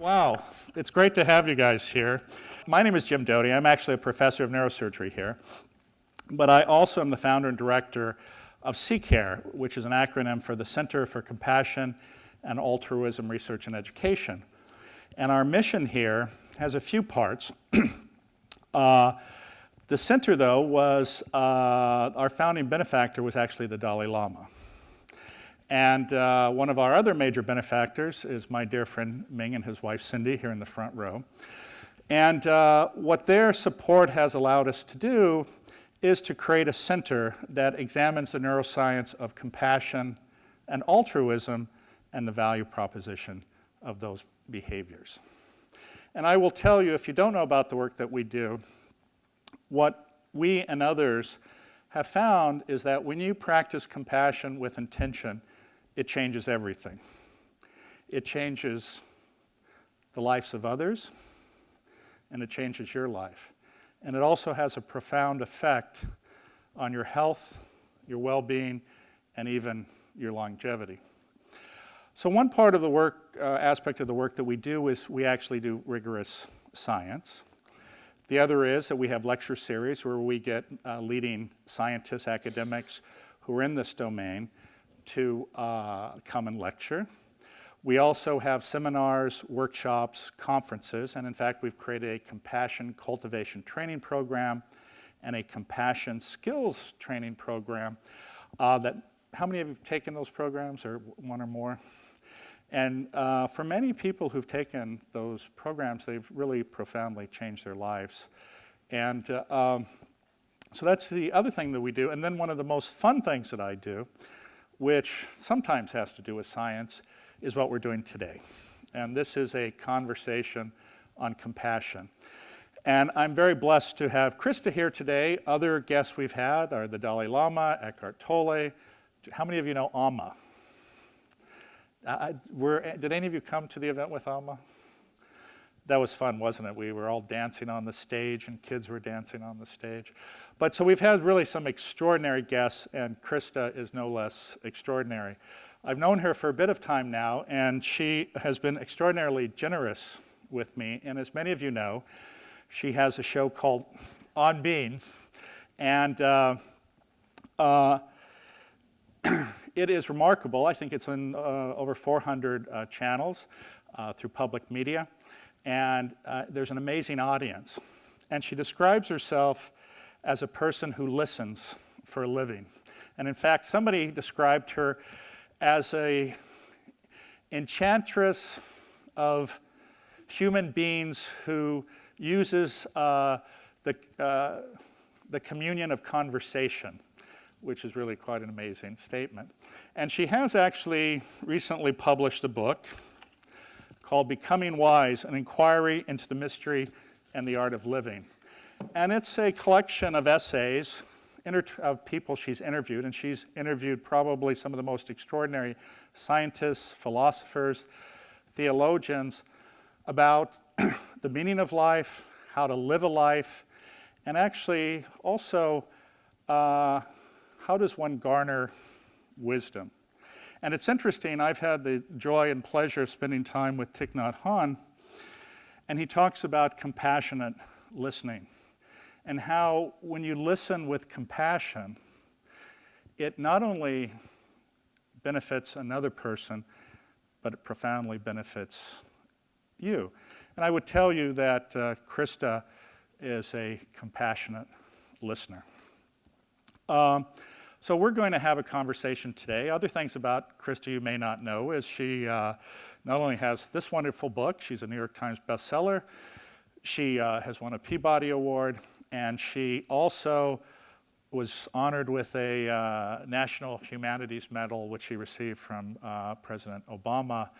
Wow, it's great to have you guys here. My name is Jim Doty. I'm actually a professor of neurosurgery here, but I also am the founder and director of CCARE, which is an acronym for the Center for Compassion and Altruism Research and Education. And our mission here has a few parts. The center, though, was our founding benefactor was actually the Dalai Lama. And one of our other major benefactors is my dear friend Ming and his wife Cindy here in the front row. And what their support has allowed us to do is to create a center that examines the neuroscience of compassion and altruism and the value proposition of those behaviors. And I will tell you, if you don't know about the work that we do, what we and others have found is that when you practice compassion with intention, it changes everything. It changes the lives of others, and it changes your life. And it also has a profound effect on your health, your well-being, and even your longevity. So one part of the work, aspect of the work that we do is we actually do rigorous science. The other is that we have lecture series where we get leading scientists, academics who are in this domain to come and lecture. We also have seminars, workshops, conferences, and in fact we've created a compassion cultivation training program and a compassion skills training program. How many of you have taken those programs, or one or more? And for many people who've taken those programs, they've really profoundly changed their lives. And so that's the other thing that we do. And then one of the most fun things that I do, which sometimes has to do with science, is what we're doing today. And this is a conversation on compassion. And I'm very blessed to have Christa here today. Other guests we've had are the Dalai Lama, Eckhart Tolle. How many of you know Amma? Did any of you come to the event with Amma? That was fun, wasn't it? We were all dancing on the stage, and kids were dancing on the stage. But so we've had really some extraordinary guests, and Christa is no less extraordinary. I've known her for a bit of time now, and she has been extraordinarily generous with me. And as many of you know, she has a show called On Being, and it is remarkable. I think it's in over 400 channels through public media. And there's an amazing audience. And she describes herself as a person who listens for a living. And in fact, somebody described her as an enchantress of human beings who uses the communion of conversation, which is really quite an amazing statement. And she has actually recently published a book called Becoming Wise, an inquiry into the mystery and the art of living. And it's a collection of essays of people she's interviewed, and she's interviewed probably some of the most extraordinary scientists, philosophers, theologians about the meaning of life, how to live a life, and actually also how does one garner wisdom. And it's interesting, I've had the joy and pleasure of spending time with Thich Nhat Hanh, and he talks about compassionate listening and how when you listen with compassion, it not only benefits another person, but it profoundly benefits you. And I would tell you that Christa is a compassionate listener. So we're going to have a conversation today. Other things about Christa you may not know is she not only has this wonderful book, she's a New York Times bestseller, she has won a Peabody Award, and she also was honored with a National Humanities Medal, which she received from President Obama,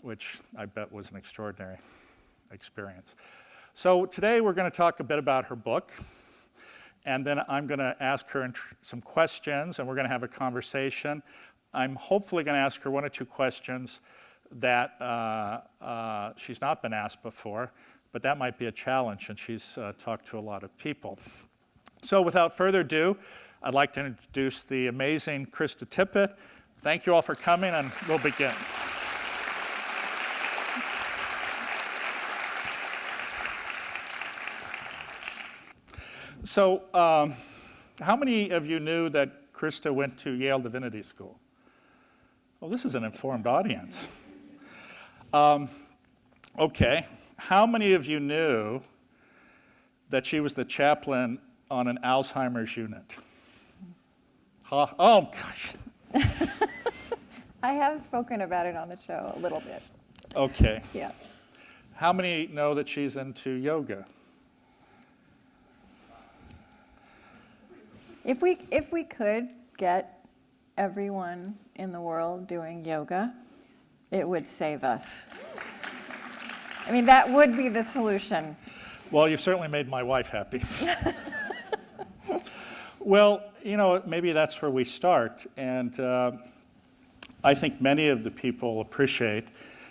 which I bet was an extraordinary experience. So today we're going to talk a bit about her book. And then I'm going to ask her some questions, and we're going to have a conversation. I'm hopefully going to ask her one or two questions that she's not been asked before, but that might be a challenge, and she's talked to a lot of people. So without further ado, I'd like to introduce the amazing Krista Tippett. Thank you all for coming, and we'll begin. So, how many of you knew that Christa went to Yale Divinity School? Well, this is an informed audience. Okay, how many of you knew that she was the chaplain on an Alzheimer's unit? Oh, gosh. I have spoken about it on the show a little bit. Okay. Yeah. How many know that she's into yoga? If we could get everyone in the world doing yoga, it would save us. I mean, that would be the solution. Well, you've certainly made my wife happy. Well, you know, maybe that's where we start. And I think many of the people appreciate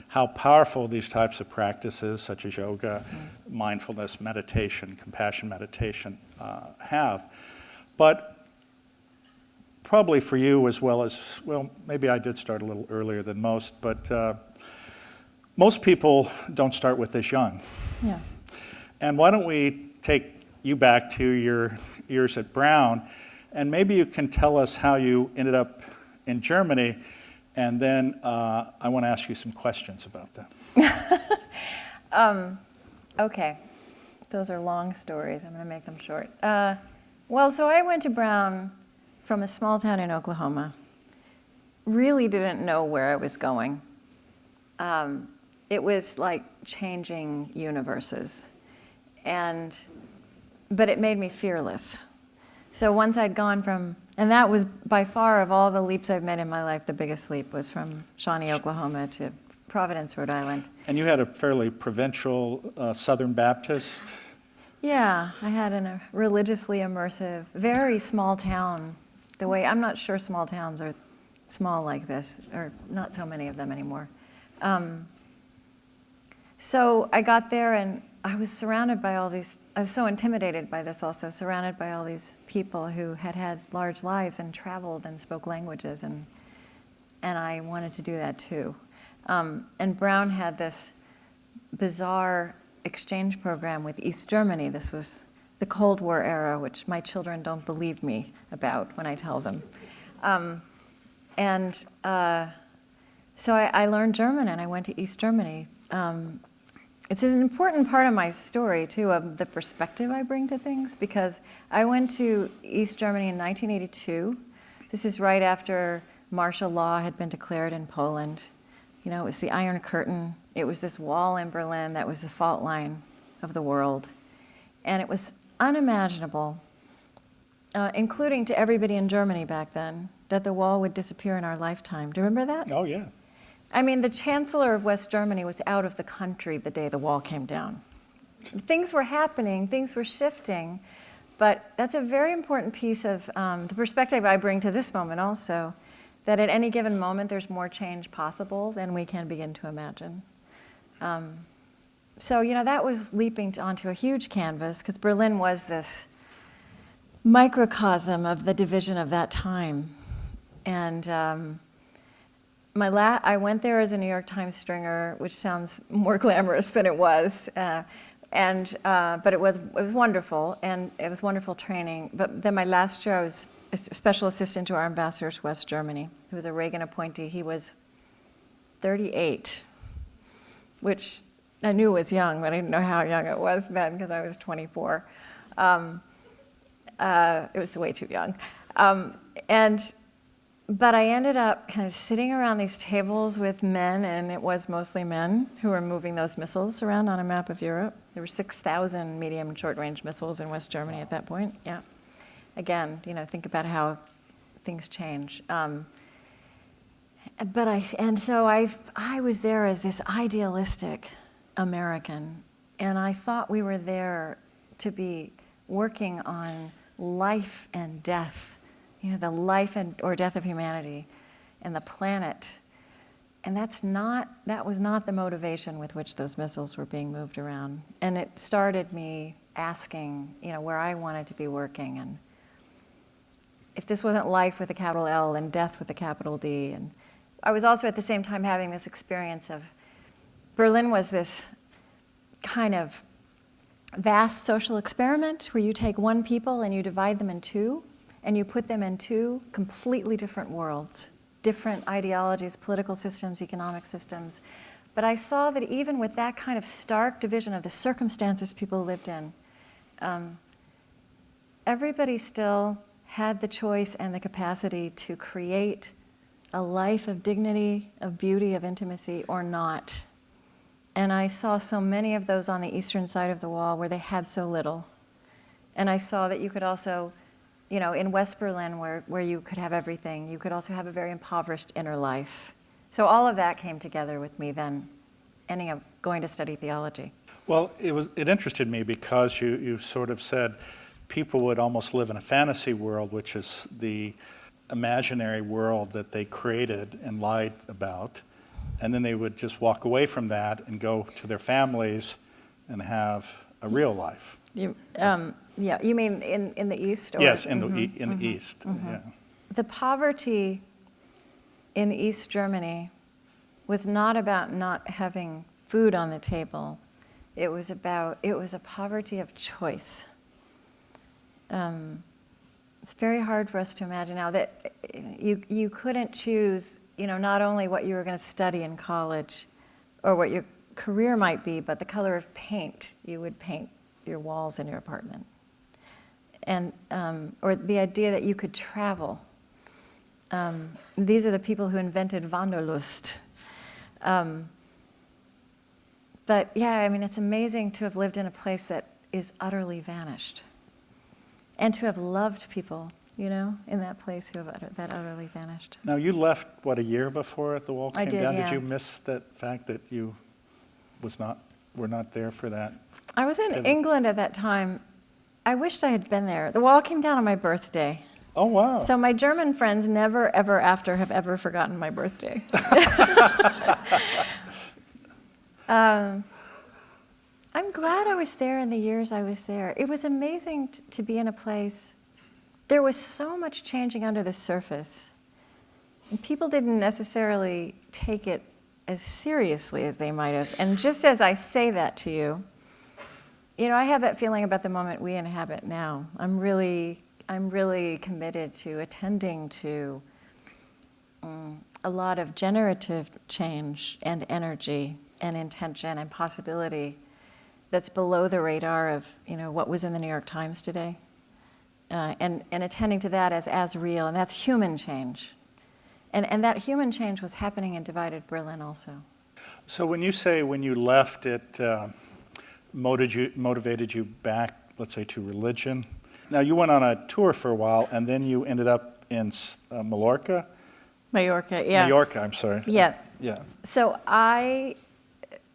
how powerful these types of practices, such as yoga, mindfulness, meditation, compassion meditation, have. But probably for you as well as, well, maybe I did start a little earlier than most, but most people don't start with this young. Yeah. And why don't we take you back to your years at Brown, and maybe you can tell us how you ended up in Germany, and then I want to ask you some questions about that. Okay. Those are long stories. I'm going to make them short. Well, so I went to Brown from a small town in Oklahoma. Really didn't know where I was going. It was like changing universes. But it made me fearless. So once I'd gone from, and that was by far of all the leaps I've made in my life, the biggest leap was from Shawnee, Oklahoma to Providence, Rhode Island. And you had a fairly provincial Southern Baptist? Yeah, I had a religiously immersive, very small town. The way, I'm not sure small towns are small like this, or not so many of them anymore. So I got there and I was surrounded by all these, I was so intimidated by this also, surrounded by all these people who had had large lives and traveled and spoke languages, and I wanted to do that too. And Brown had this bizarre exchange program with East Germany. This was the Cold War era, which my children don't believe me about when I tell them. So I learned German and I went to East Germany. It's an important part of my story, too, of the perspective I bring to things, because I went to East Germany in 1982. This is right after martial law had been declared in Poland. You know, it was the Iron Curtain. It was this wall in Berlin that was the fault line of the world. And it was unimaginable, including to everybody in Germany back then, that the wall would disappear in our lifetime. Do you remember that? Oh, yeah. I mean, the Chancellor of West Germany was out of the country the day the wall came down. Things were happening, things were shifting, but that's a very important piece of the perspective I bring to this moment also, that at any given moment there's more change possible than we can begin to imagine. So, you know, that was leaping onto a huge canvas, because Berlin was this microcosm of the division of that time. And I went there as a New York Times stringer, which sounds more glamorous than it was, but it was wonderful, and it was wonderful training. But then my last year, I was a special assistant to our ambassador to West Germany, who was a Reagan appointee. He was 38, which I knew was young, but I didn't know how young it was then, because I was 24. It was way too young. But I ended up kind of sitting around these tables with men, and it was mostly men who were moving those missiles around on a map of Europe. There were 6,000 medium and short-range missiles in West Germany at that point. Yeah. Again, you know, think about how things change. So I was there as this idealistic American, and I thought we were there to be working on life and death. You know, the life or death of humanity and the planet. And that was not the motivation with which those missiles were being moved around. And it started me asking, you know, where I wanted to be working, and if this wasn't life with a capital L and death with a capital D. And I was also at the same time having this experience of Berlin was this kind of vast social experiment where you take one people and you divide them in two, and you put them in two completely different worlds, different ideologies, political systems, economic systems. But I saw that even with that kind of stark division of the circumstances people lived in, everybody still had the choice and the capacity to create a life of dignity, of beauty, of intimacy, or not. And I saw so many of those on the eastern side of the wall where they had so little. And I saw that you could also, in West Berlin where you could have everything, you could also have a very impoverished inner life. So all of that came together with me then, ending up going to study theology. Well, it interested me because you sort of said people would almost live in a fantasy world, which is the imaginary world that they created and lied about, and then they would just walk away from that and go to their families and have a real life. You mean in the East? Or? Yes, in the East. Yeah. The poverty in East Germany was not about not having food on the table. It was a poverty of choice. It's very hard for us to imagine now that you couldn't choose, not only what you were going to study in college or what your career might be, but the color of paint you would paint your walls in your apartment. And, or the idea that you could travel. These are the people who invented Wanderlust. But yeah, it's amazing to have lived in a place that is utterly vanished. And to have loved people, in that place who have that utterly vanished. Now, you left, a year before the wall came down? Yeah. Did you miss that fact that you were not there for that? I was in England at that time. I wished I had been there. The wall came down on my birthday. Oh, wow. So my German friends never, ever after have ever forgotten my birthday. I'm glad I was there in the years I was there. It was amazing to be in a place. There was so much changing under the surface. And people didn't necessarily take it as seriously as they might have. And just as I say that to you, I have that feeling about the moment we inhabit now. I'm really committed to attending to a lot of generative change and energy and intention and possibility that's below the radar of what was in the New York Times today, and attending to that as real, and that's human change, and that human change was happening in divided Berlin also. So when you say when you left, it motivated you back, let's say, to religion. Now you went on a tour for a while, and then you ended up in Mallorca. Mallorca, yeah. Mallorca, I'm sorry. Yeah. Yeah. So I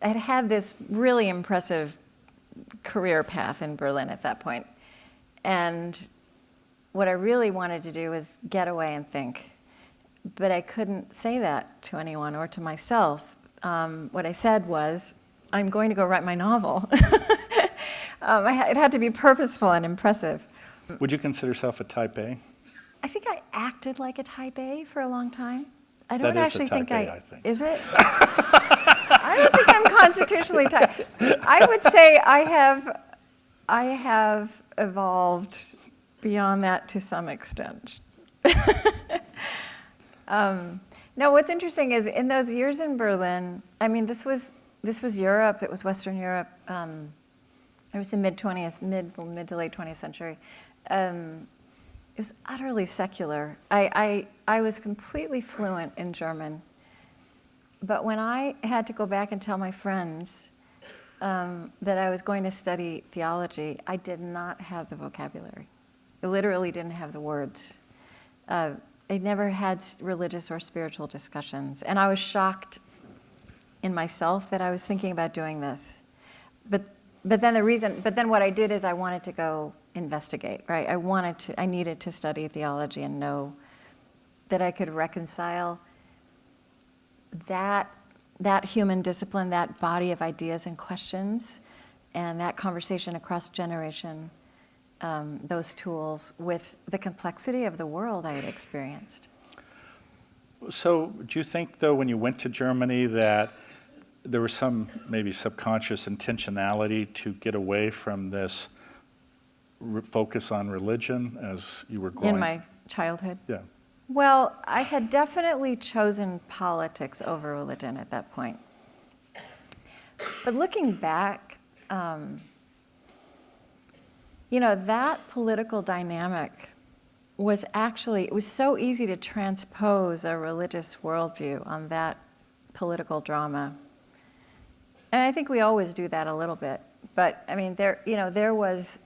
had this really impressive career path in Berlin at that point. And what I really wanted to do was get away and think. But I couldn't say that to anyone or to myself. What I said was, I'm going to go write my novel. It had to be purposeful and impressive. Would you consider yourself a type A? I think I acted like a type A for a long time. I That don't is actually a type think A, I think. Is it? I don't think I'm constitutionally type. I would say I have evolved beyond that to some extent. No, what's interesting is in those years in Berlin, this was Europe. It was Western Europe. It was the mid to late 20th century. It was utterly secular. I was completely fluent in German. But when I had to go back and tell my friends that I was going to study theology, I did not have the vocabulary. I literally didn't have the words. I never had religious or spiritual discussions. And I was shocked in myself that I was thinking about doing this. But then what I did is I wanted to go investigate, right? I needed to study theology and know that I could reconcile that human discipline, that body of ideas and questions, and that conversation across generation, those tools, with the complexity of the world I had experienced. So do you think, though, when you went to Germany that there was some maybe subconscious intentionality to get away from this focus on religion as you were growing? In my childhood? Yeah. Well, I had definitely chosen politics over religion at that point. But looking back, that political dynamic was actually, it was so easy to transpose a religious worldview on that political drama. And I think we always do that a little bit. But I mean, there was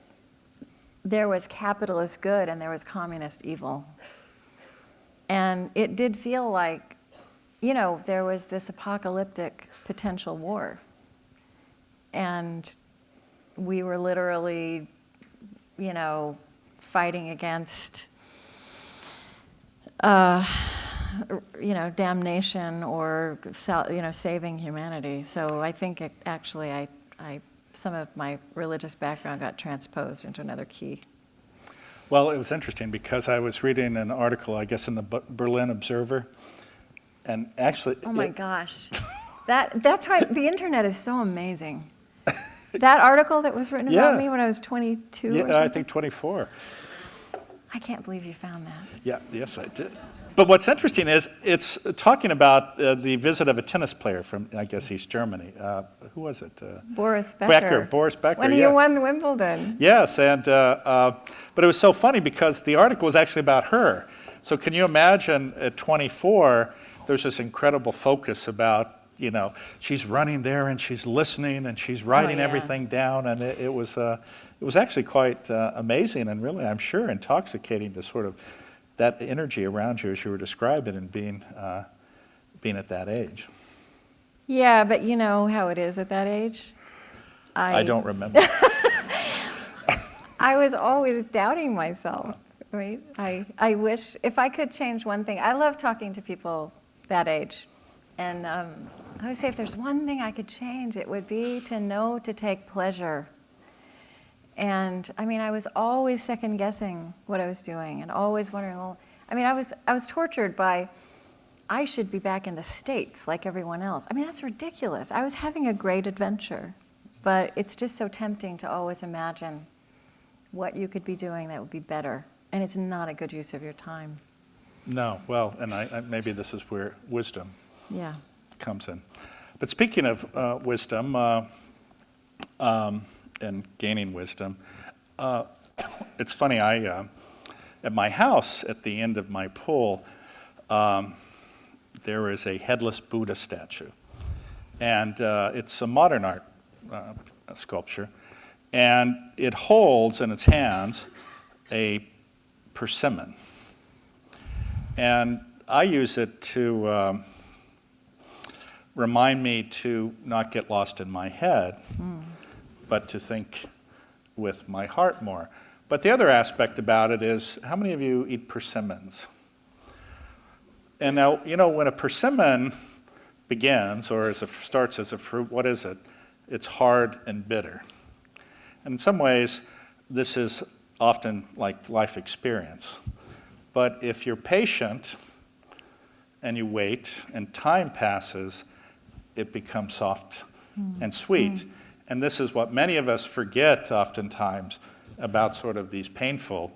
capitalist good and there was communist evil. And it did feel like, there was this apocalyptic potential war. And we were literally, fighting against, damnation or, saving humanity. So I think some of my religious background got transposed into another key. Well, it was interesting because I was reading an article, I guess, in the Berlin Observer, and actually... Oh my gosh. That's why the internet is so amazing. That article that was written about me when I was 22 or something? I think 24. I can't believe you found that. Yeah, yes, I did. But what's interesting is it's talking about the visit of a tennis player from, I guess, East Germany. Who was it? Boris Becker. Boris Becker, when he won Wimbledon. Yes, and but it was so funny because the article was actually about her. So can you imagine at 24, there's this incredible focus about, she's running there and she's listening and she's writing everything down, and it was actually quite amazing and really, I'm sure, intoxicating to sort of that energy around you as you were describing and being at that age. Yeah, but you know how it is at that age? I don't remember. I was always doubting myself, right? I wish, if I could change one thing, I love talking to people that age. And I would say if there's one thing I could change, it would be to know to take pleasure. And I mean, I was always second guessing what I was doing and always wondering, I was tortured by, I should be back in the States like everyone else. I mean, that's ridiculous. I was having a great adventure, but it's just so tempting to always imagine what you could be doing that would be better. And it's not a good use of your time. No, well, and I maybe this is where wisdom comes in. But speaking of wisdom, and gaining wisdom. It's funny, at my house, at the end of my pool, there is a headless Buddha statue. And it's a modern art sculpture. And it holds in its hands a persimmon. And I use it to remind me to not get lost in my head. But to think with my heart more. But the other aspect about it is, how many of you eat persimmons? And now, when a persimmon begins, or starts as a fruit, what is it? It's hard and bitter. And in some ways, this is often like life experience. But if you're patient, and you wait, and time passes, it becomes soft and sweet. And this is what many of us forget oftentimes about sort of these painful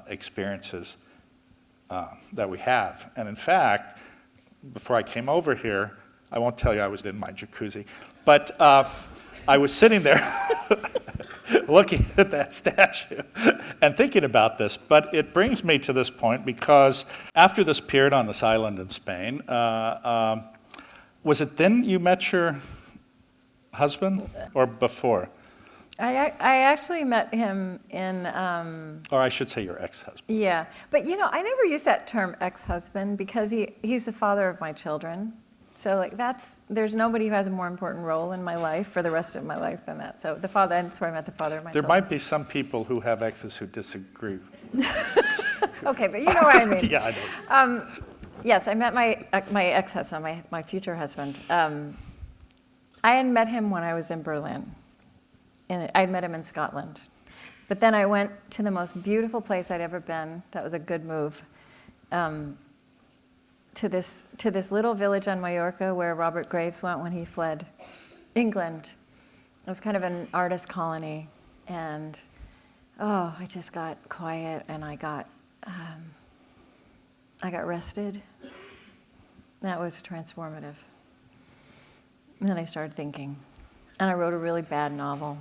experiences that we have. And in fact, before I came over here, I won't tell you I was in my jacuzzi, but I was sitting there looking at that statue and thinking about this. But it brings me to this point because after this period on this island in Spain, was it then you met your husband or before? I actually met him in... or I should say your ex-husband. Yeah, but I never use that term ex-husband because he's the father of my children. So there's nobody who has a more important role in my life for the rest of my life than that. So the father, that's where I met the father of my children. There might be some people who have exes who disagree. Okay, but you know what I mean. Yeah, I know. Yes, I met my ex-husband, my future husband. I had met him when I was in Berlin. I'd met him in Scotland. But then I went to the most beautiful place I'd ever been. That was a good move. to this little village on Mallorca where Robert Graves went when he fled England. It was kind of an artist colony, and I just got quiet, and I got rested. That was transformative. And then I started thinking, and I wrote a really bad novel.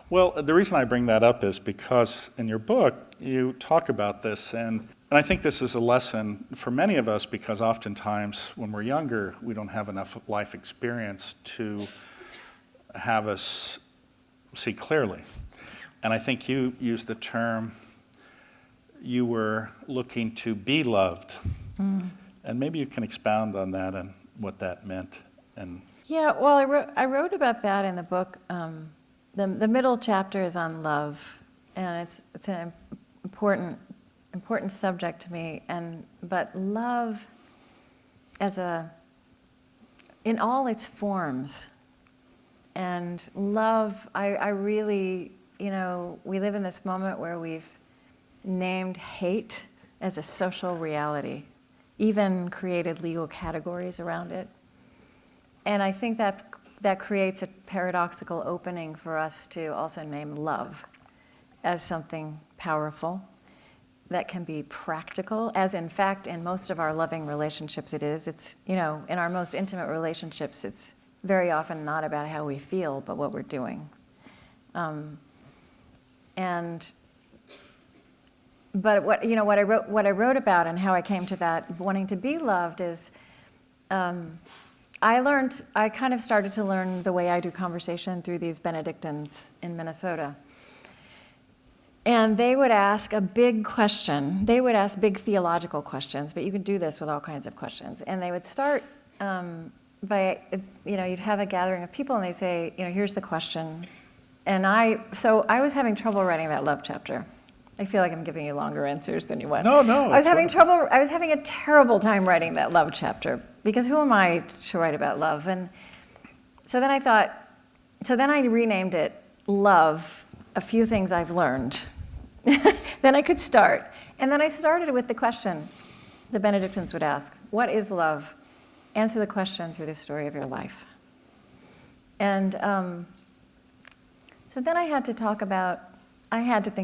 Well, the reason I bring that up is because in your book, you talk about this, and I think this is a lesson for many of us, because oftentimes when we're younger, we don't have enough life experience to have us see clearly. And I think you used the term, you were looking to be loved. And maybe you can expound on that and what that meant. And yeah, well, I wrote about that in the book. The middle chapter is on love, and it's an important subject to me. But love, in all its forms, and love, I really, we live in this moment where we've named hate as a social reality, even created legal categories around it. And I think that creates a paradoxical opening for us to also name love as something powerful that can be practical, as in fact in most of our loving relationships it is. It's, in our most intimate relationships, it's very often not about how we feel, but what we're doing. But what I wrote about and how I came to that wanting to be loved is, I kind of started to learn the way I do conversation through these Benedictines in Minnesota. And they would ask a big question. They would ask big theological questions, but you could do this with all kinds of questions. And they would start by, you'd have a gathering of people and they say, here's the question. And so I was having trouble writing that love chapter. I feel like I'm giving you longer answers than you want. No. I was having a terrible time writing that love chapter, because who am I to write about love? And so then I renamed it Love, a Few Things I've Learned. Then I could start. And then I started with the question the Benedictines would ask, what is love? Answer the question through the story of your life. And so then I had to think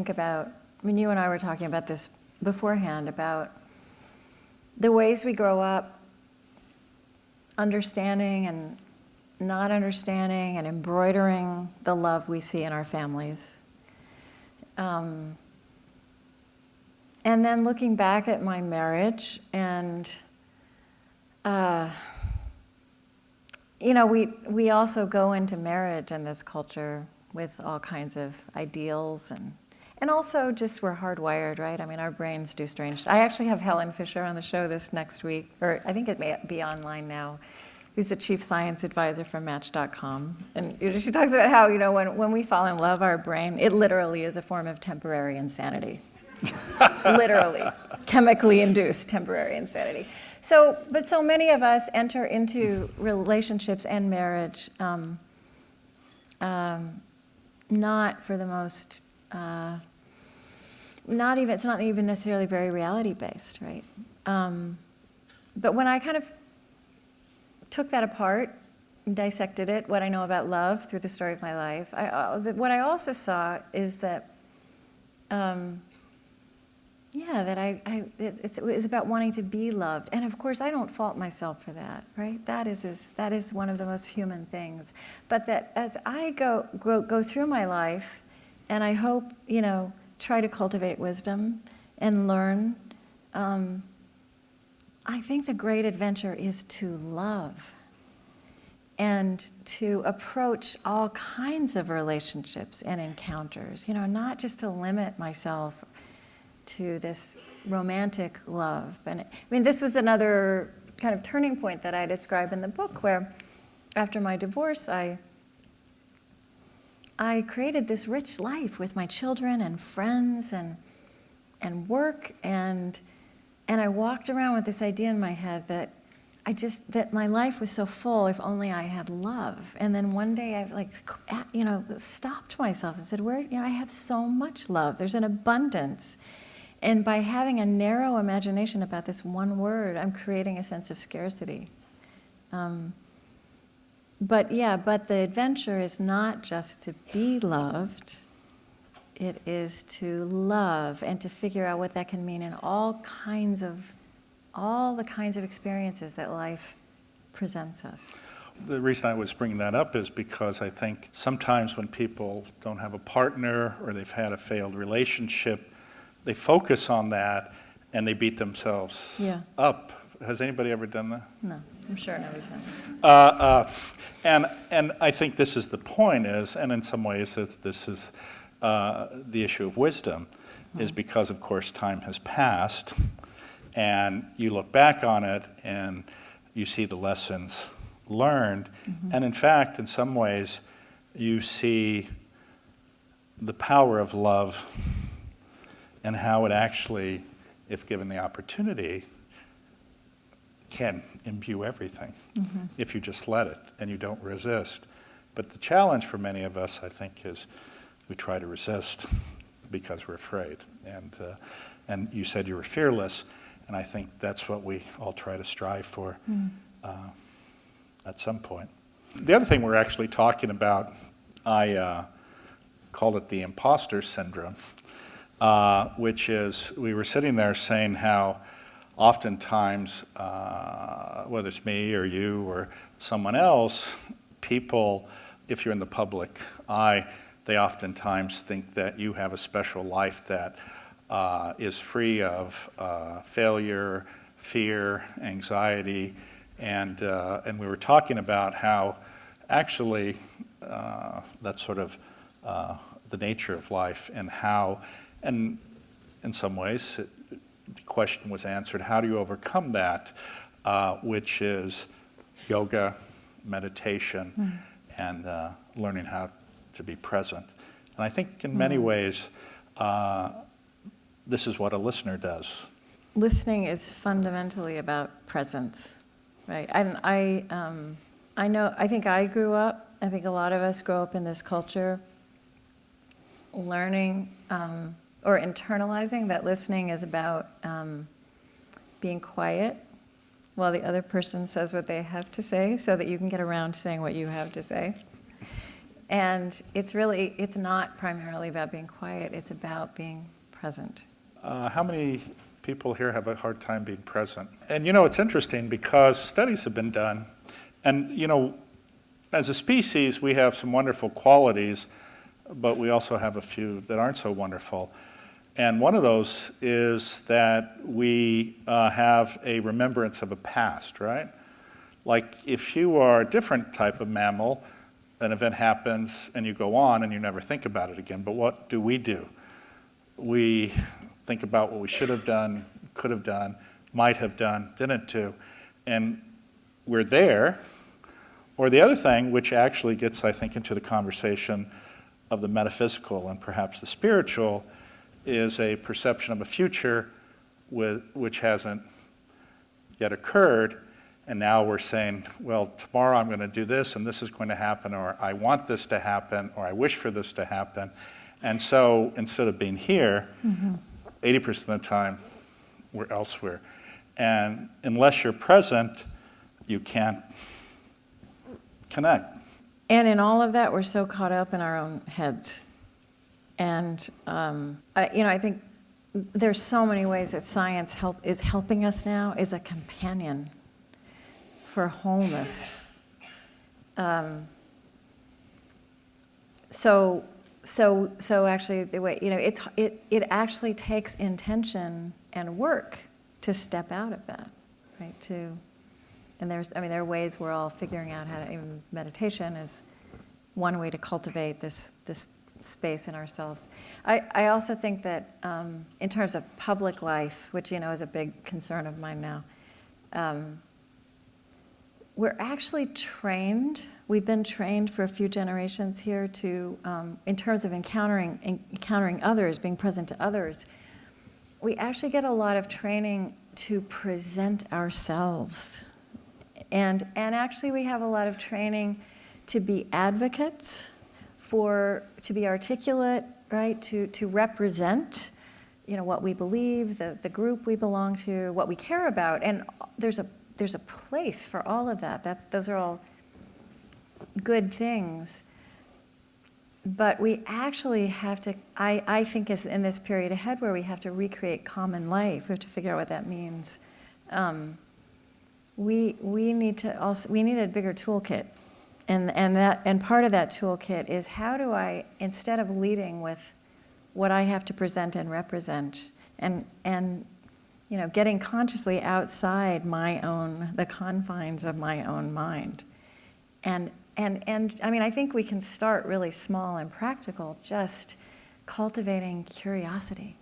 about, you and I were talking about this beforehand, about the ways we grow up, understanding and not understanding and embroidering the love we see in our families. And then looking back at my marriage, and we also go into marriage in this culture with all kinds of ideals, and also just we're hardwired, right? Our brains do strange. I actually have Helen Fisher on the show this next week, or I think it may be online now, who's the chief science advisor for Match.com. And she talks about how, when we fall in love, our brain, it literally is a form of temporary insanity. Literally, chemically induced temporary insanity. But so many of us enter into relationships and marriage not for the most, it's not even necessarily very reality-based, right? But when I kind of took that apart, dissected it, what I know about love through the story of my life, what I also saw is that, it was about wanting to be loved. And of course, I don't fault myself for that, right? That is one of the most human things. But that as I go through my life, and I hope, try to cultivate wisdom and learn, I think the great adventure is to love and to approach all kinds of relationships and encounters, not just to limit myself to this romantic love. And this was another kind of turning point that I describe in the book, where after my divorce, I created this rich life with my children and friends and work, and I walked around with this idea in my head that that my life was so full if only I had love. And then one day I stopped myself and said, I have so much love. There's an abundance. And by having a narrow imagination about this one word, I'm creating a sense of scarcity. But the adventure is not just to be loved. It is to love and to figure out what that can mean in all the kinds of experiences that life presents us. The reason I was bringing that up is because I think sometimes when people don't have a partner or they've had a failed relationship, they focus on that and they beat themselves up. Has anybody ever done that? No, I'm sure nobody's done that. And I think this is the point is, and in some ways this is the issue of wisdom, is because of course time has passed and you look back on it and you see the lessons learned, and in fact, in some ways, you see the power of love and how it actually, if given the opportunity, can imbue everything if you just let it and you don't resist. But the challenge for many of us, I think, is we try to resist because we're afraid. And you said you were fearless, and I think that's what we all try to strive for. At some point. The other thing we're actually talking about, I called it the imposter syndrome, which is we were sitting there saying how oftentimes, whether it's me or you or someone else, people, if you're in the public eye, they oftentimes think that you have a special life that is free of failure, fear, anxiety, and we were talking about how actually that's sort of the nature of life, and how, and in some ways, the question was answered, how do you overcome that, which is yoga, meditation, and learning how to be present. And I think in many ways, this is what a listener does. Listening is fundamentally about presence. Right, and I know. I think I grew up. I think a lot of us grow up in this culture, learning or internalizing that listening is about being quiet while the other person says what they have to say, so that you can get around to saying what you have to say. And it's not primarily about being quiet. It's about being present. How many people here have a hard time being present? And it's interesting because studies have been done, and as a species we have some wonderful qualities, but we also have a few that aren't so wonderful. And one of those is that we have a remembrance of a past, right? Like if you are a different type of mammal, an event happens and you go on and you never think about it again. But what do? We think about what we should have done, could have done, might have done, didn't do, and we're there. Or the other thing, which actually gets, I think, into the conversation of the metaphysical and perhaps the spiritual, is a perception of a future which hasn't yet occurred, and now we're saying, well, tomorrow I'm going to do this, and this is going to happen, or I want this to happen, or I wish for this to happen. And so instead of being here, 80% of the time, we're elsewhere. And unless you're present, you can't connect. And in all of that, we're so caught up in our own heads. And I think there's so many ways that science is helping us now, is a companion for wholeness. So actually, the way it actually takes intention and work to step out of that, right? And there are ways we're all figuring out how to. Even meditation is one way to cultivate this space in ourselves. I also think that in terms of public life, which is a big concern of mine now, we're actually trained. We've been trained for a few generations here to, in terms of encountering others, being present to others. We actually get a lot of training to present ourselves, and actually we have a lot of training to be advocates, to be articulate, right? To represent what we believe, the group we belong to, what we care about, and there's a place for all of that. Those are all good things. But we actually have to, I think is in this period ahead where we have to recreate common life, we have to figure out what that means. We need a bigger toolkit. And part of that toolkit is how do I, instead of leading with what I have to present and represent, and getting consciously outside the confines of my own mind. And I mean, I think we can start really small and practical, just cultivating curiosity,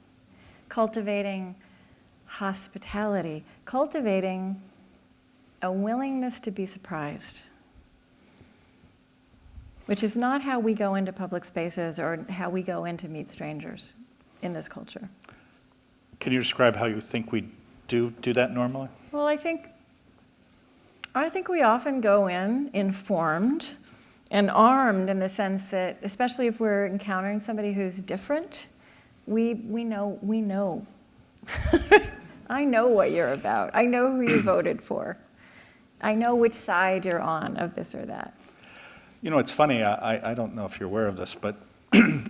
cultivating hospitality, cultivating a willingness to be surprised, which is not how we go into public spaces or how we go in to meet strangers in this culture. Can you describe how you think we do that normally? Well, I think we often go in informed and armed in the sense that, especially if we're encountering somebody who's different, we know. I know what you're about. I know who you voted for. I know which side you're on of this or that. It's funny, I don't know if you're aware of this, but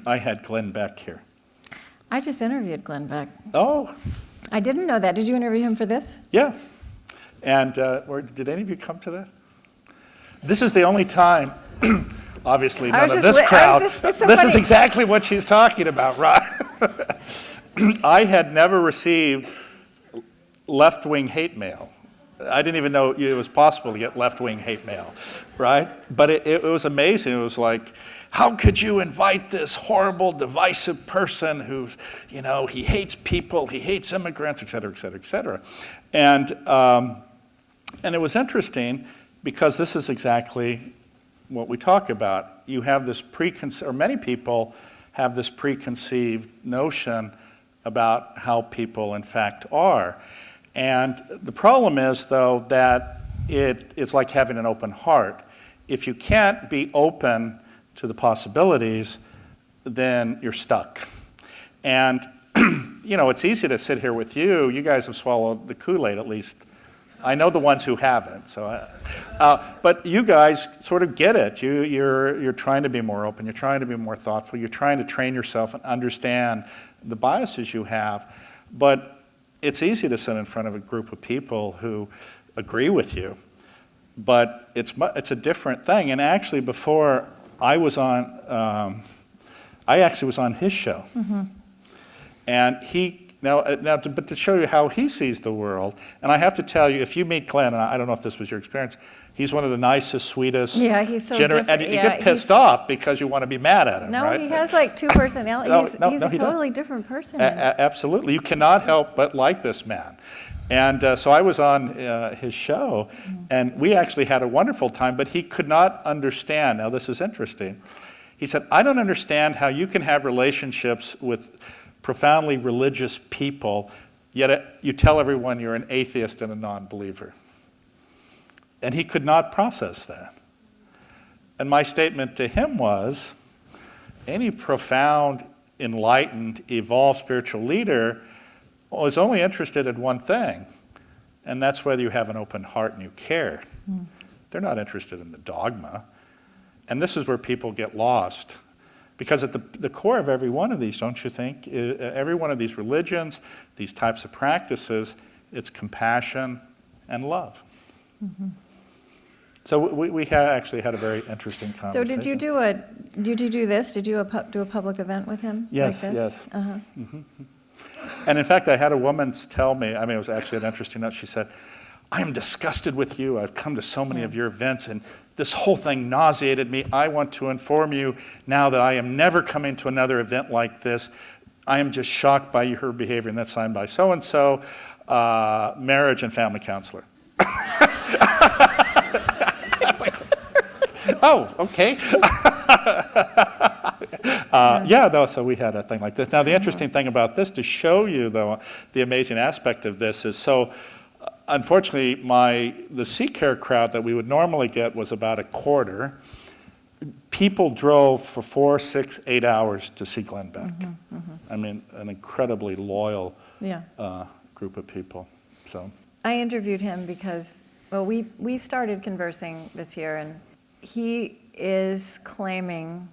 I had Glenn Beck here. I just interviewed Glenn Beck. Oh. I didn't know that. Did you interview him for this? Yeah. And did any of you come to that? This is the only time, obviously none of this crowd, this is exactly what she's talking about, right? I had never received left-wing hate mail. I didn't even know it was possible to get left-wing hate mail, right? But it was amazing. It was like, how could you invite this horrible, divisive person who's, he hates people, he hates immigrants, et cetera, et cetera, et cetera. And it was interesting because this is exactly what we talk about. You have this many people have this preconceived notion about how people in fact are. And the problem is, though, that it's like having an open heart. If you can't be open to the possibilities, then you're stuck. And, it's easy to sit here with you. You guys have swallowed the Kool-Aid, at least. I know the ones who haven't. But you guys sort of get it. You're trying to be more open. You're trying to be more thoughtful. You're trying to train yourself and understand the biases you have. But it's easy to sit in front of a group of people who agree with you, but it's a different thing. And actually, before I was on, I actually was on his show, and but to show you how he sees the world, and I have to tell you, if you meet Glenn, and I don't know if this was your experience, he's one of the nicest, sweetest, he's so different. And you get pissed off because you want to be mad at him, right? No, he has like two personalities. He's a totally different person. Absolutely. You cannot help but like this man. And so I was on his show, and we actually had a wonderful time, but he could not understand. Now, this is interesting. He said, I don't understand how you can have relationships with profoundly religious people, yet you tell everyone you're an atheist and a non-believer. And he could not process that. And my statement to him was, any profound, enlightened, evolved spiritual leader is only interested in one thing, and that's whether you have an open heart and you care. They're not interested in the dogma. And this is where people get lost. Because at the core of every one of these, don't you think, every one of these religions, these types of practices, it's compassion and love. So we actually had a very interesting conversation. So did you do this? Did you do a public event with him? Yes, like this? yes. And in fact, I had a woman tell me, it was actually an interesting note. She said, I am disgusted with you. I've come to so many of your events, and this whole thing nauseated me. I want to inform you now that I am never coming to another event like this. I am just shocked by her behavior, and that's signed by so-and-so, marriage and family counselor. Oh, okay. So we had a thing like this. Now, the interesting thing about this, to show you, though, the amazing aspect of this is, unfortunately, the CCARE crowd that we would normally get was about a quarter. People drove for 4, 6, 8 hours to see Glenn Beck. I mean, an incredibly loyal Yeah. group of people. So I interviewed him because, well, we started conversing this year, and he is claiming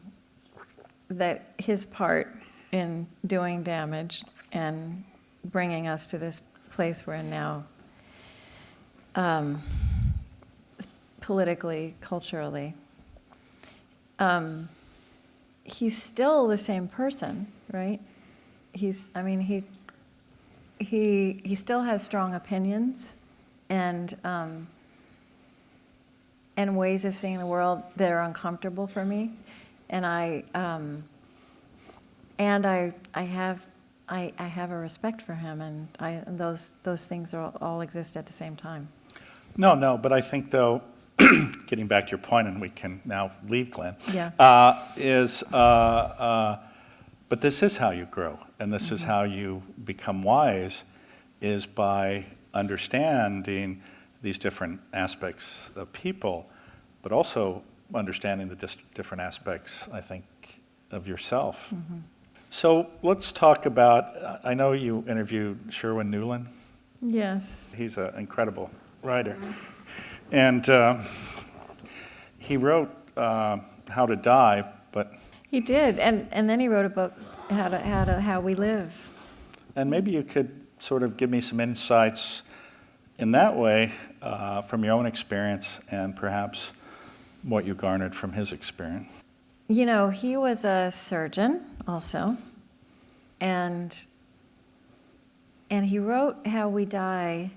that his part in doing damage and bringing us to this place we're in now, politically, culturally, he's still the same person, right? He still has strong opinions and ways of seeing the world that are uncomfortable for me, and I have a respect for him, and those things all exist at the same time. No, but I think though, getting back to your point, and we can now leave Glenn. Yeah. But this is how you grow, and this is how you become wise, is by understanding these different aspects of people, but also understanding the different aspects, I think, of yourself. So let's talk about, I know you interviewed Sherwin Nuland. Yes. He's an incredible writer. And he wrote How to Die, but... He did, and then he wrote a book, How We Live. And maybe you could sort of give me some insights in that way from your own experience and perhaps what you garnered from his experience. You know, he was a surgeon also, and he wrote How We Die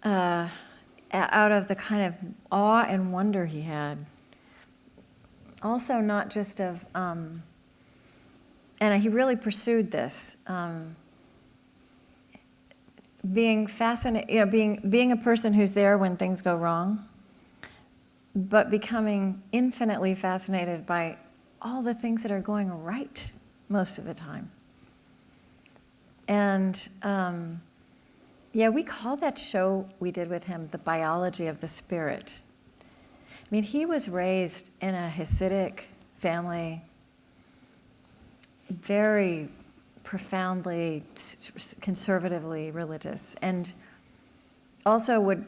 out of the kind of awe and wonder he had. Also, not just of, and he really pursued this, being fascinated, you know, being a person who's there when things go wrong, but becoming infinitely fascinated by all the things that are going right most of the time. And yeah, we call that show we did with him The Biology of the Spirit. I mean, he was raised in a Hasidic family, very profoundly, conservatively religious, and also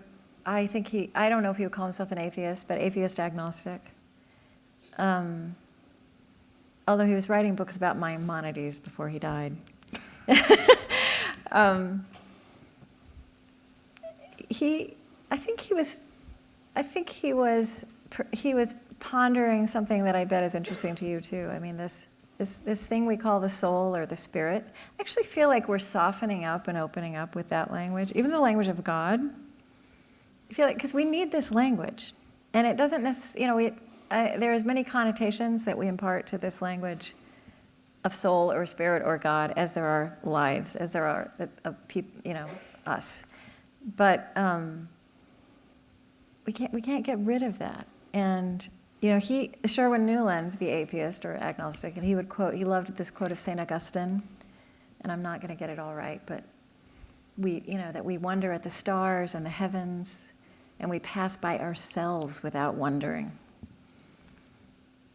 I don't know if he would call himself an atheist, but atheist agnostic. Although he was writing books about Maimonides before he died. I think he was pondering something that I bet is interesting to you too. I mean, this thing we call the soul or the spirit. I actually feel like we're softening up and opening up with that language, even the language of God. I feel like, because we need this language, and it doesn't necessarily, you know, there are as many connotations that we impart to this language of soul or spirit or God as there are lives, as there are people, you know, us. But we can't get rid of that. And you know, Sherwin Nuland, the atheist or agnostic, and he loved this quote of St. Augustine, and I'm not going to get it all right, but that we wonder at the stars and the heavens, and we pass by ourselves without wondering.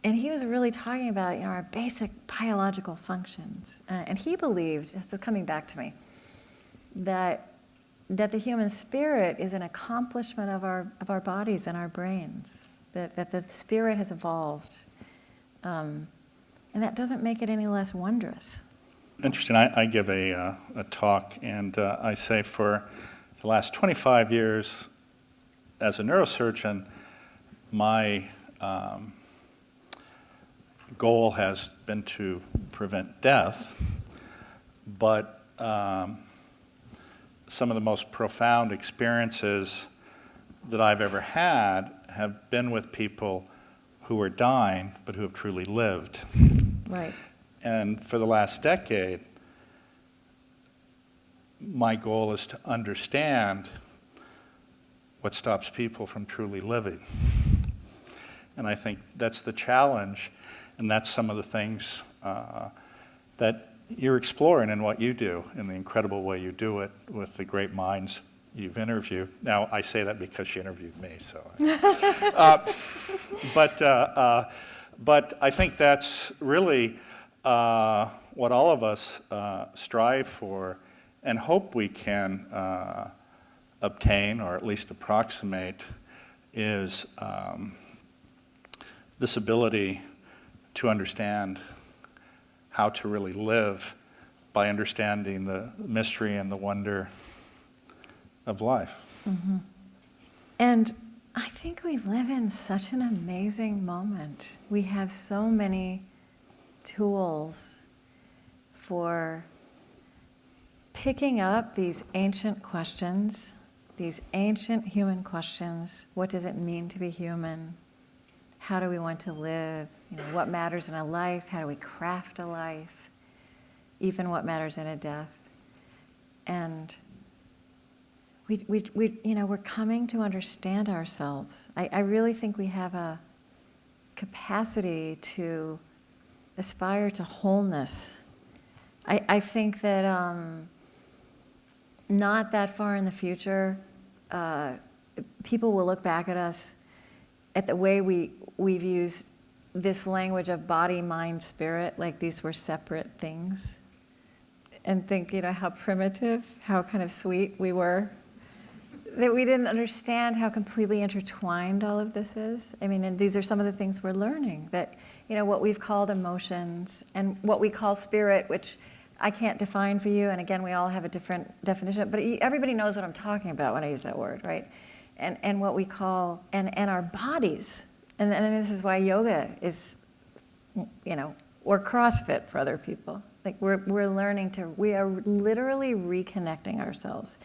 And he was really talking about, you know, our basic biological functions. And he believed, so coming back to me, that the human spirit is an accomplishment of our bodies and our brains, that the spirit has evolved. And that doesn't make it any less wondrous. Interesting. I give a talk, and I say for the last 25 years as a neurosurgeon, my goal has been to prevent death, but some of the most profound experiences that I've ever had have been with people who are dying, but who have truly lived. Right. And for the last decade, my goal is to understand what stops people from truly living. And I think that's the challenge, and that's some of the things that you're exploring in what you do, in the incredible way you do it with the great minds you've interviewed. Now, I say that because she interviewed me, so. But I think that's really what all of us strive for and hope we can obtain, or at least approximate, is this ability to understand how to really live by understanding the mystery and the wonder of life. Mm-hmm. And I think we live in such an amazing moment. We have so many tools for picking up these ancient questions, these ancient human questions. What does it mean to be human? How do we want to live? What matters in a life? How do we craft a life? Even what matters in a death? And we're coming to understand ourselves. I really think we have a capacity to aspire to wholeness. I think that not that far in the future, people will look back at us, at the way we've used this language of body, mind, spirit, like these were separate things, and think, how primitive, how kind of sweet we were, that we didn't understand how completely intertwined all of this is. And these are some of the things we're learning, that, what we've called emotions and what we call spirit, which I can't define for you, and again, we all have a different definition, but everybody knows what I'm talking about when I use that word, right? And what we call, and our bodies, and this is why yoga is, or CrossFit for other people. Like we're learning we are literally reconnecting ourselves.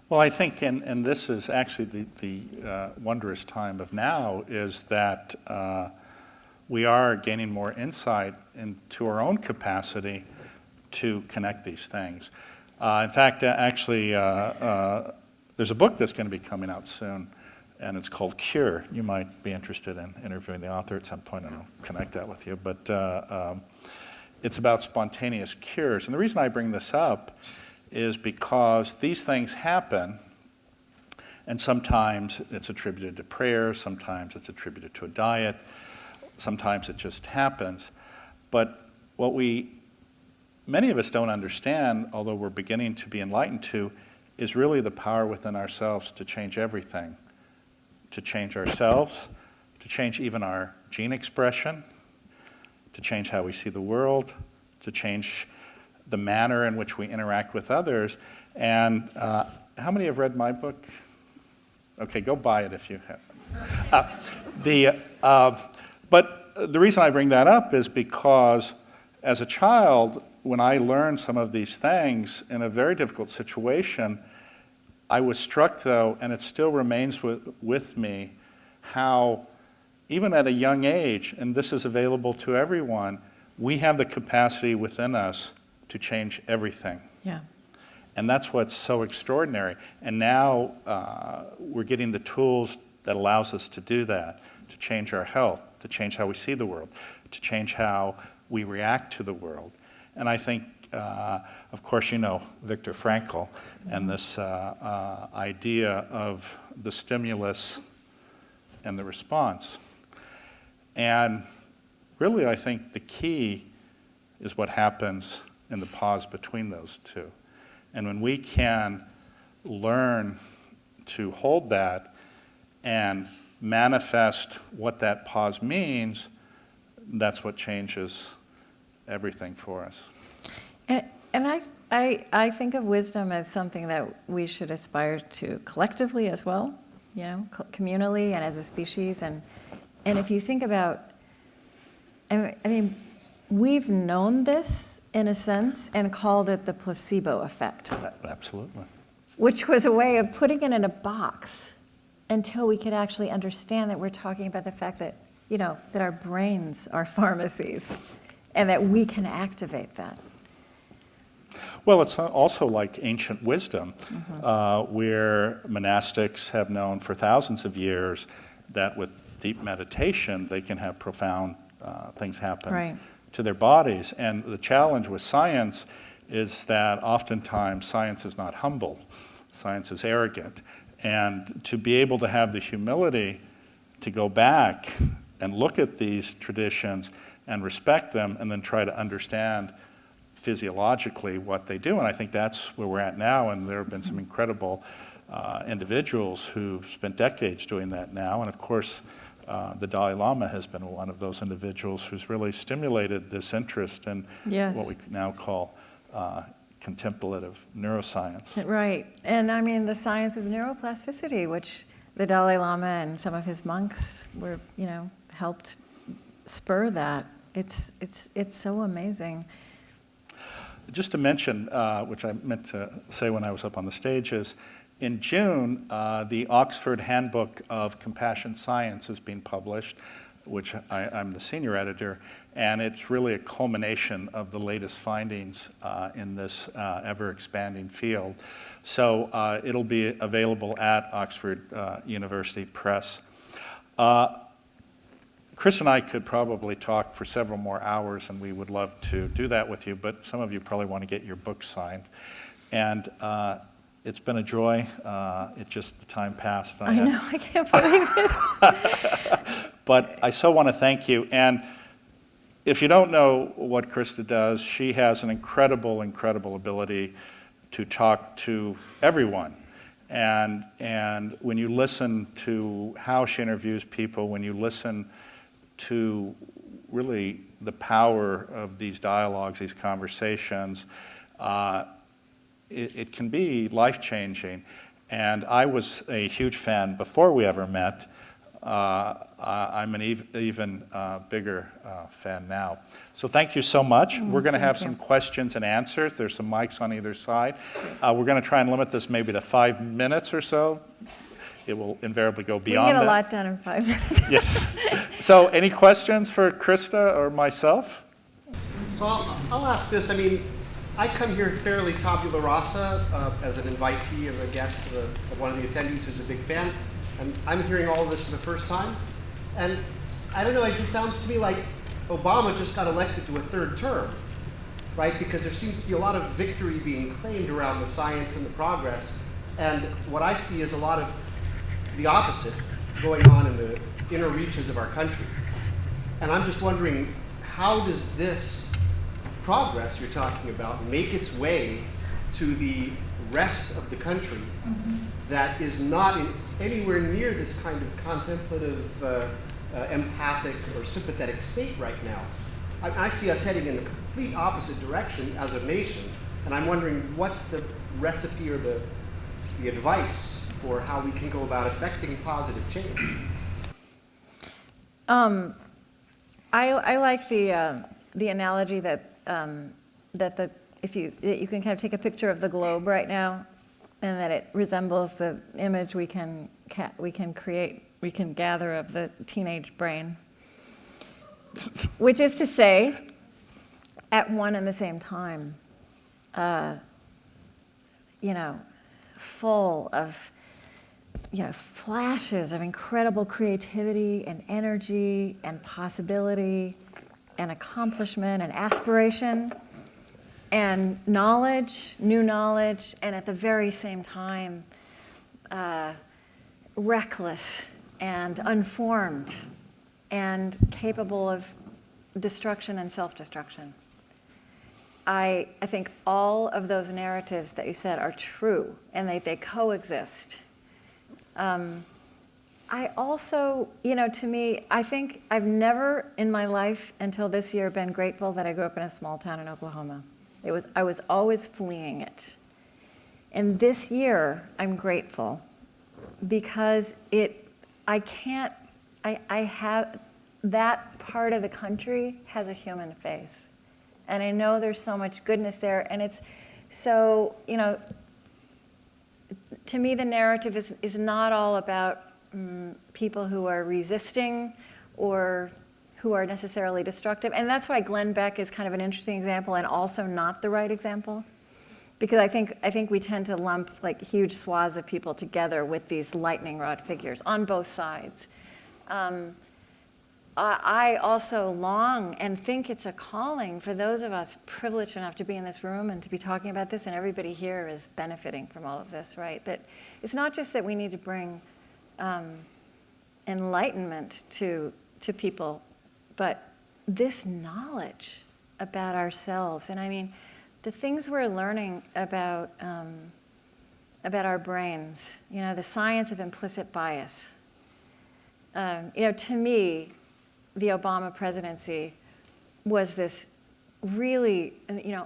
Well, I think, and this is actually the wondrous time of now, is that we are gaining more insight into our own capacity to connect these things. In fact, actually, there's a book that's going to be coming out soon, and it's called CURE. You might be interested in interviewing the author at some point, and I'll connect that with you. But it's about spontaneous cures. And the reason I bring this up is because these things happen, and sometimes it's attributed to prayer, sometimes it's attributed to a diet, sometimes it just happens. But what many of us don't understand, although we're beginning to be enlightened to, is really the power within ourselves to change everything, to change ourselves, to change even our gene expression, to change how we see the world, to change the manner in which we interact with others. And how many have read my book? Okay, go buy it if you have. But the reason I bring that up is because as a child, when I learned some of these things in a very difficult situation, I was struck, though, and it still remains with me, how even at a young age, and this is available to everyone, we have the capacity within us to change everything. Yeah. And that's what's so extraordinary. And now we're getting the tools that allows us to do that, to change our health, to change how we see the world, to change how we react to the world. And I think, of course, Viktor Frankl and this idea of the stimulus and the response. And really, I think the key is what happens in the pause between those two. And when we can learn to hold that and manifest what that pause means, that's what changes everything for us. And I think of wisdom as something that we should aspire to collectively as well, communally and as a species. And if you think about, we've known this in a sense and called it the placebo effect. Absolutely. Which was a way of putting it in a box until we could actually understand that we're talking about the fact that, that our brains are pharmacies and that we can activate that. Well, it's also like ancient wisdom, Mm-hmm. where monastics have known for thousands of years that with deep meditation, they can have profound things happen. Right. To their bodies. And the challenge with science is that oftentimes science is not humble. Science is arrogant. And to be able to have the humility to go back and look at these traditions and respect them, and then try to understand physiologically what they do. And I think that's where we're at now, and there have been some incredible individuals who've spent decades doing that now. And of course, the Dalai Lama has been one of those individuals who's really stimulated this interest in what we now call contemplative neuroscience. Right. And I mean, the science of neuroplasticity, which the Dalai Lama and some of his monks were, helped spur that. It's so amazing. Just to mention, which I meant to say when I was up on the stage, is in June, the Oxford Handbook of Compassion Science is being published, which I'm the senior editor, and it's really a culmination of the latest findings in this ever-expanding field. So it'll be available at Oxford University Press. Chris and I could probably talk for several more hours, and we would love to do that with you, but some of you probably want to get your book signed. And it's been a joy. The time passed. I know, I can't believe it. But I so want to thank you. And if you don't know what Christa does, she has an incredible, incredible ability to talk to everyone. And when you listen to how she interviews people, when you listen to really the power of these dialogues, these conversations, it can be life-changing. And I was a huge fan before we ever met. I'm an even bigger fan now. So thank you so much. We're going to have some questions and answers. There's some mics on either side. We're going to try and limit this maybe to 5 minutes or so. It will invariably go beyond that. We get a lot done in 5 minutes. Yes. So any questions for Christa or myself? So I'll ask this. I mean, I come here fairly tabula rasa as an invitee of a guest of one of the attendees who's a big fan. And I'm hearing all of this for the first time. And I don't know, it just sounds to me like Obama just got elected to a third term, right? Because there seems to be a lot of victory being claimed around the science and the progress. And what I see is a lot of the opposite going on in the inner reaches of our country. And I'm just wondering, how does this progress you're talking about make its way to the rest of the country that is not anywhere near this kind of contemplative, empathic, or sympathetic state right now? I see us heading in the complete opposite direction as a nation, and I'm wondering what's the recipe or the advice for how we can go about affecting positive change? I like the analogy that you can kind of take a picture of the globe right now, and that it resembles the image we can gather of the teenage brain, which is to say, at one and the same time, full of flashes of incredible creativity and energy and possibility and accomplishment and aspiration and knowledge, new knowledge, and at the very same time, reckless and unformed and capable of destruction and self-destruction. I think all of those narratives that you said are true, and they coexist. I also, to me, I think I've never in my life until this year been grateful that I grew up in a small town in Oklahoma. I was always fleeing it. And this year, I'm grateful because I have, that part of the country has a human face. And I know there's so much goodness there, and it's so, to me, the narrative is not all about people who are resisting or who are necessarily destructive. And that's why Glenn Beck is kind of an interesting example and also not the right example. Because I think we tend to lump like huge swaths of people together with these lightning rod figures on both sides. I also long and think it's a calling for those of us privileged enough to be in this room and to be talking about this, and everybody here is benefiting from all of this, right? That it's not just that we need to bring enlightenment to people, but this knowledge about ourselves. And I mean, the things we're learning about our brains, the science of implicit bias. To me, the Obama presidency was this really,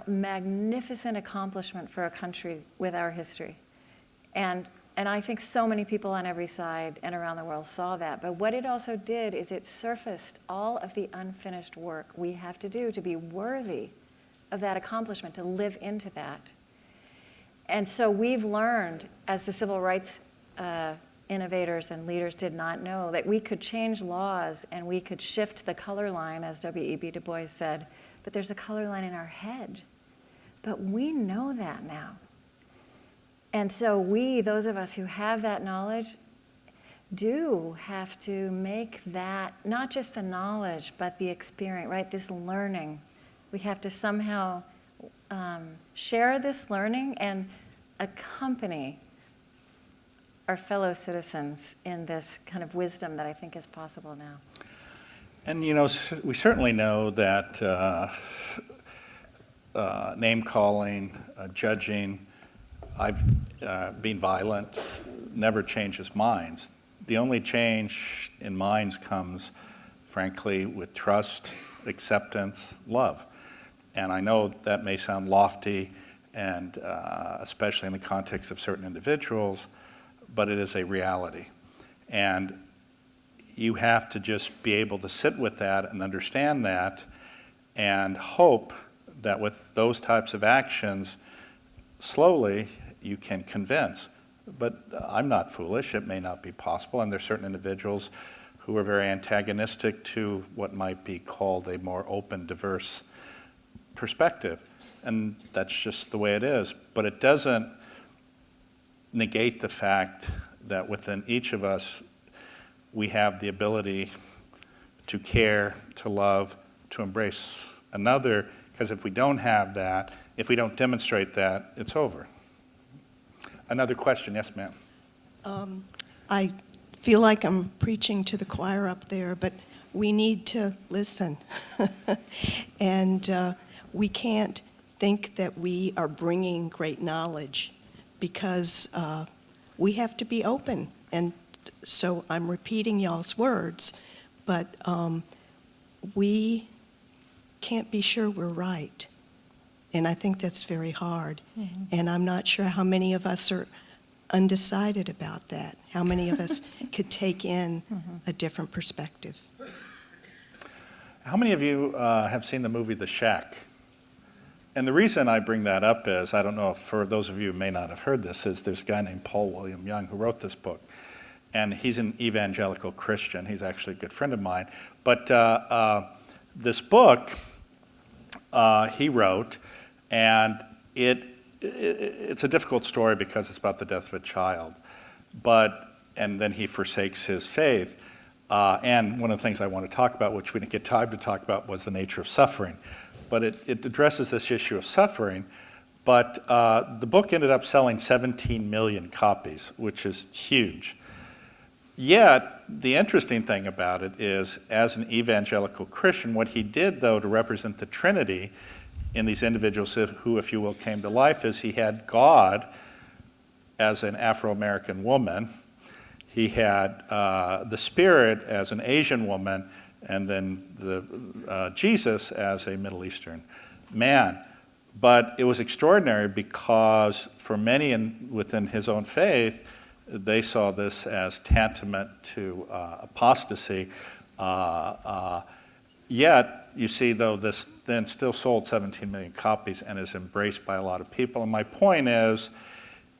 magnificent accomplishment for a country with our history. And I think so many people on every side and around the world saw that. But what it also did is it surfaced all of the unfinished work we have to do to be worthy of that accomplishment, to live into that. And so we've learned, as the civil rights innovators and leaders did not know, that we could change laws and we could shift the color line, as W.E.B. Du Bois said, but there's a color line in our head. But we know that now. And so we, those of us who have that knowledge, do have to make that, not just the knowledge, but the experience, right? This learning. We have to somehow share this learning and accompany our fellow citizens in this kind of wisdom that I think is possible now. And we certainly know that name-calling, judging, being violent never changes minds. The only change in minds comes, frankly, with trust, acceptance, love. And I know that may sound lofty, and especially in the context of certain individuals, but it is a reality. And you have to just be able to sit with that and understand that and hope that with those types of actions, slowly you can convince. But I'm not foolish. It may not be possible. And there's certain individuals who are very antagonistic to what might be called a more open, diverse perspective. And that's just the way it is. But it doesn't negate the fact that within each of us, we have the ability to care, to love, to embrace another, because if we don't have that, if we don't demonstrate that, it's over. Another question, yes, ma'am. I feel like I'm preaching to the choir up there, but we need to listen. And we can't think that we are bringing great knowledge, because we have to be open. And so I'm repeating y'all's words, but we can't be sure we're right. And I think that's very hard. Mm-hmm. And I'm not sure how many of us are undecided about that, how many of us could take in a different perspective. How many of you have seen the movie The Shack? And the reason I bring that up is, I don't know if for those of you who may not have heard this, is there's a guy named Paul William Young who wrote this book. And he's an evangelical Christian. He's actually a good friend of mine. But this book he wrote, and it's a difficult story because it's about the death of a child. And then he forsakes his faith. And one of the things I want to talk about, which we didn't get time to talk about, was the nature of suffering. But it addresses this issue of suffering. But the book ended up selling 17 million copies, which is huge. Yet, the interesting thing about it is, as an evangelical Christian, what he did, though, to represent the Trinity in these individuals who, if you will, came to life, is he had God as an Afro-American woman. He had the Spirit as an Asian woman, and then Jesus as a Middle Eastern man. But it was extraordinary because for many within his own faith, they saw this as tantamount to apostasy. Yet, you see, though, this then still sold 17 million copies and is embraced by a lot of people. And my point is,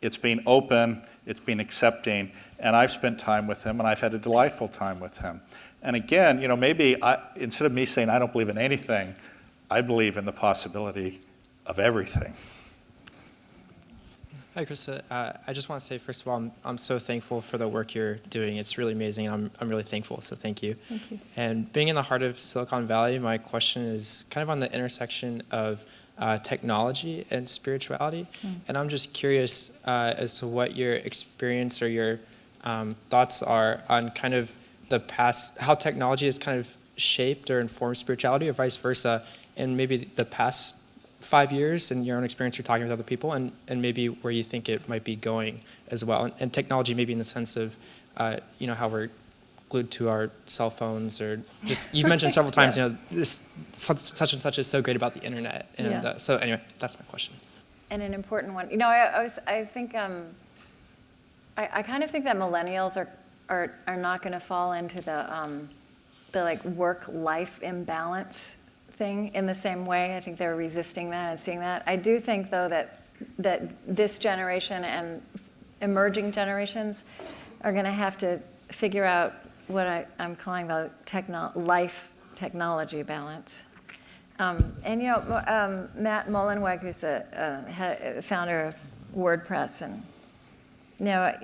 it's being open, it's being accepting, and I've spent time with him, and I've had a delightful time with him. And again, maybe instead of me saying I don't believe in anything, I believe in the possibility of everything. Hi, Christa. I just want to say, first of all, I'm so thankful for the work you're doing. It's really amazing. I'm really thankful, so thank you. Thank you. And being in the heart of Silicon Valley, my question is kind of on the intersection of technology and spirituality. And I'm just curious as to what your experience or your thoughts are on kind of the past, how technology has kind of shaped or informed spirituality, or vice versa, in maybe the past 5 years in your own experience, you're talking with other people, and maybe where you think it might be going as well. And technology maybe in the sense of, how we're glued to our cell phones, or just, you've mentioned several times, this such and such is so great about the internet. And so anyway, that's my question. And an important one. I think, I kind of think that millennials are not going to fall into the like work-life imbalance thing in the same way. I think they're resisting that and seeing that. I do think, though, that this generation and emerging generations are going to have to figure out what I'm calling the life technology balance. Matt Mullenweg, who's a founder of WordPress, and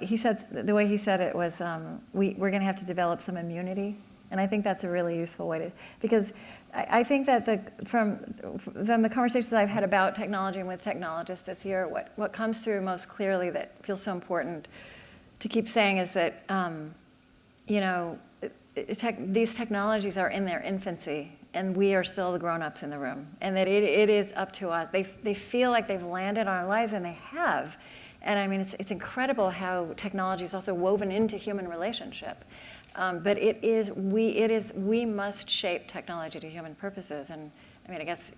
he said, the way he said it was, we're going to have to develop some immunity. And I think that's a really useful way to, because I think that from the conversations I've had about technology and with technologists this year, what comes through most clearly that feels so important to keep saying is that, these technologies are in their infancy, and we are still the grown-ups in the room, and that it is up to us. They feel like they've landed on our lives, and they have. And I mean, it's incredible how technology is also woven into human relationship. But we must shape technology to human purposes. And I mean, I guess,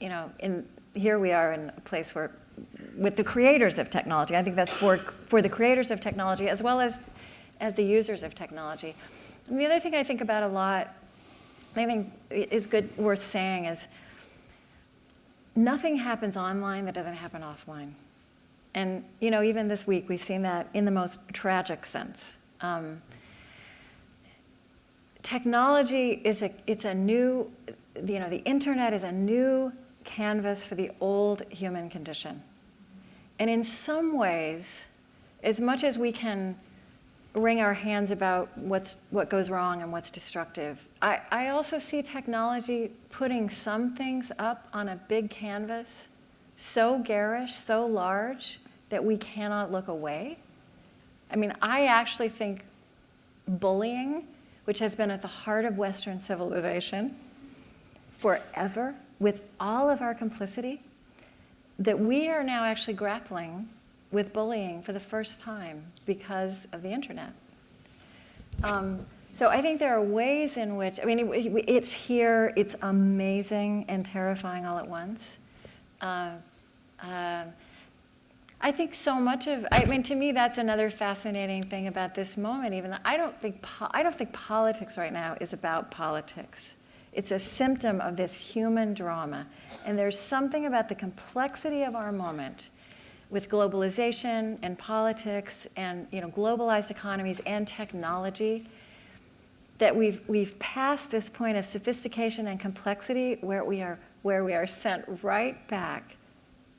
here we are in a place where, with the creators of technology, I think that's for the creators of technology as well as the users of technology. And the other thing I think about a lot, I think is worth saying, is nothing happens online that doesn't happen offline. And, even this week, we've seen that in the most tragic sense. Technology it's a new, the internet is a new canvas for the old human condition. And in some ways, as much as we can wring our hands about what goes wrong and what's destructive, I also see technology putting some things up on a big canvas, so garish, so large, that we cannot look away. I mean, I actually think bullying, which has been at the heart of Western civilization forever, with all of our complicity, that we are now actually grappling with bullying for the first time because of the internet. So I think there are ways in which, it's here, it's amazing and terrifying all at once. I think so much of, to me, that's another fascinating thing about this moment. Even I don't think politics right now is about politics. It's a symptom of this human drama, and there's something about the complexity of our moment, with globalization and politics and globalized economies and technology, that we've passed this point of sophistication and complexity where we are sent right back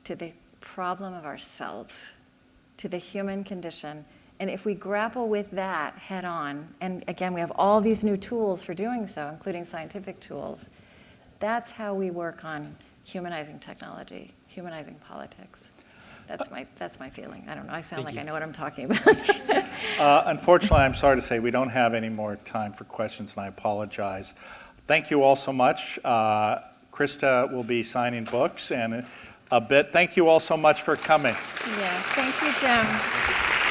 to the problem of ourselves, to the human condition. And if we grapple with that head on, and again, we have all these new tools for doing so, including scientific tools, that's how we work on humanizing technology, humanizing politics. That's my feeling. I don't know, I sound like I know what I'm talking about. Unfortunately, I'm sorry to say we don't have any more time for questions, and I apologize. Thank you all so much. Christa will be signing books and a bit. Thank you all so much for coming. Yeah, thank you, Jim.